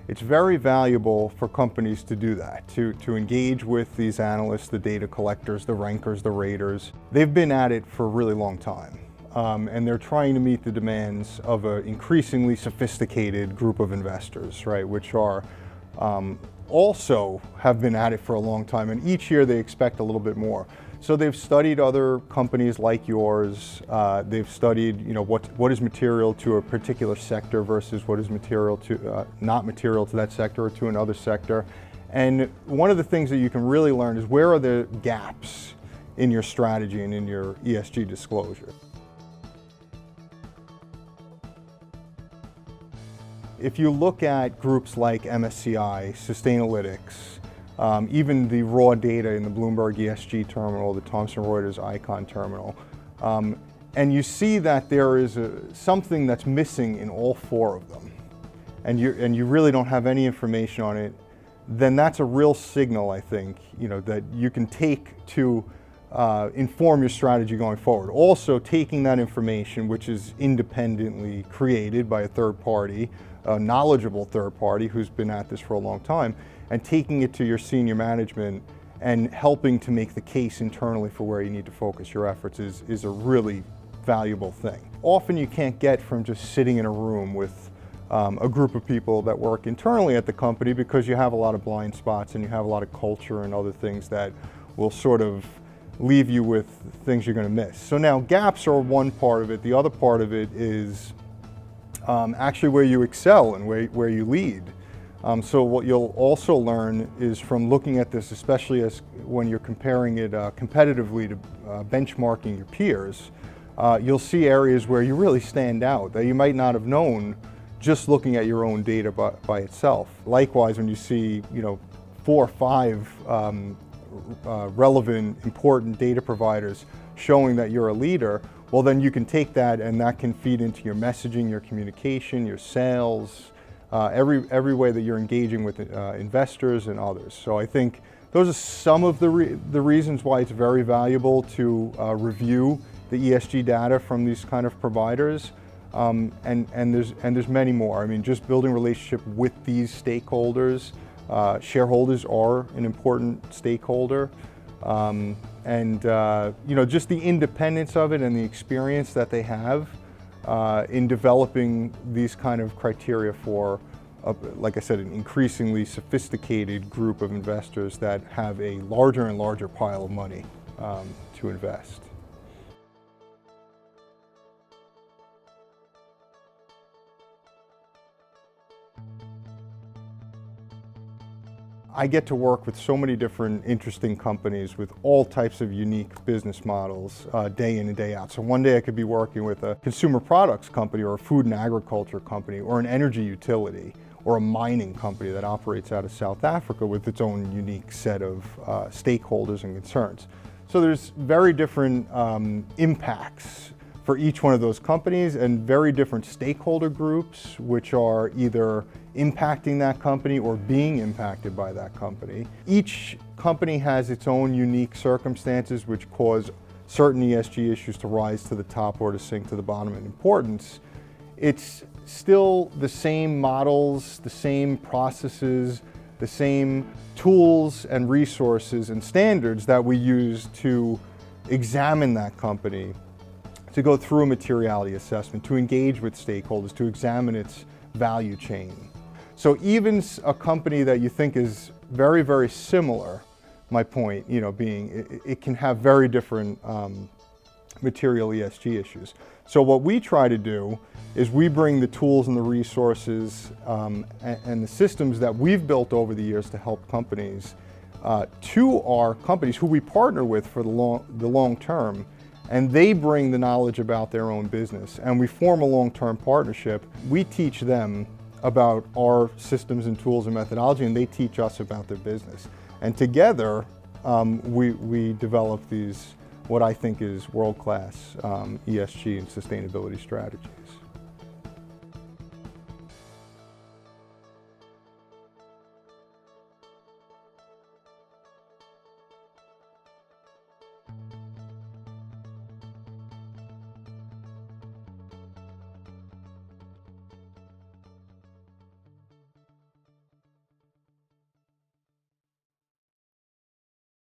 It's very valuable for companies to do that, to engage with these analysts, the data collectors, the rankers, the raters. They've been at it for a really long time, and they're trying to meet the demands of an increasingly sophisticated group of investors, right, which are also have been at it for a long time, and each year they expect a little bit more. So they've studied other companies like yours. They've studied, what is material to a particular sector versus what is material to not material to that sector or to another sector. And one of the things that you can really learn is where are the gaps in your strategy and in your ESG disclosure. If you look at groups like MSCI, Sustainalytics, even the raw data in the Bloomberg ESG terminal, the Thomson Reuters Icon terminal, and you see that there is something that's missing in all four of them, and you really don't have any information on it, then that's a real signal, I think, that you can take to inform your strategy going forward. Also, taking that information, which is independently created by a third party, a knowledgeable third party who's been at this for a long time, and taking it to your senior management and helping to make the case internally for where you need to focus your efforts is a really valuable thing. Often you can't get from just sitting in a room with a group of people that work internally at the company, because you have a lot of blind spots and you have a lot of culture and other things that will sort of leave you with things you're going to miss. So now gaps are one part of it. The other part of it is actually where you excel and where you lead. So what you'll also learn is from looking at this, especially as when you're comparing it competitively to benchmarking your peers, you'll see areas where you really stand out that you might not have known just looking at your own data by itself. Likewise, when you see 4 or 5 relevant, important data providers showing that you're a leader, well then you can take that and that can feed into your messaging, your communication, your sales, every way that you're engaging with investors and others. So I think those are some of the reasons why it's very valuable to review the ESG data from these kind of providers, and there's many more. I mean, just building relationship with these stakeholders. Shareholders are an important stakeholder, and just the independence of it and the experience that they have in developing these kind of criteria for, like I said, an increasingly sophisticated group of investors that have a larger and larger pile of money to invest. I get to work with so many different interesting companies with all types of unique business models day in and day out. So one day I could be working with a consumer products company or a food and agriculture company or an energy utility or a mining company that operates out of South Africa with its own unique set of stakeholders and concerns. So there's very different impacts for each one of those companies and very different stakeholder groups which are either impacting that company or being impacted by that company. Each company has its own unique circumstances which cause certain ESG issues to rise to the top or to sink to the bottom in importance. It's still the same models, the same processes, the same tools and resources and standards that we use to examine that company, to go through a materiality assessment, to engage with stakeholders, to examine its value chain. So even a company that you think is very, very similar, my point being it can have very different material ESG issues. So what we try to do is we bring the tools and the resources and the systems that we've built over the years to help companies to our companies who we partner with for the long term, and they bring the knowledge about their own business, and we form a long-term partnership. We teach them about our systems and tools and methodology, and they teach us about their business. And together, we develop these, what I think is world-class ESG and sustainability strategies.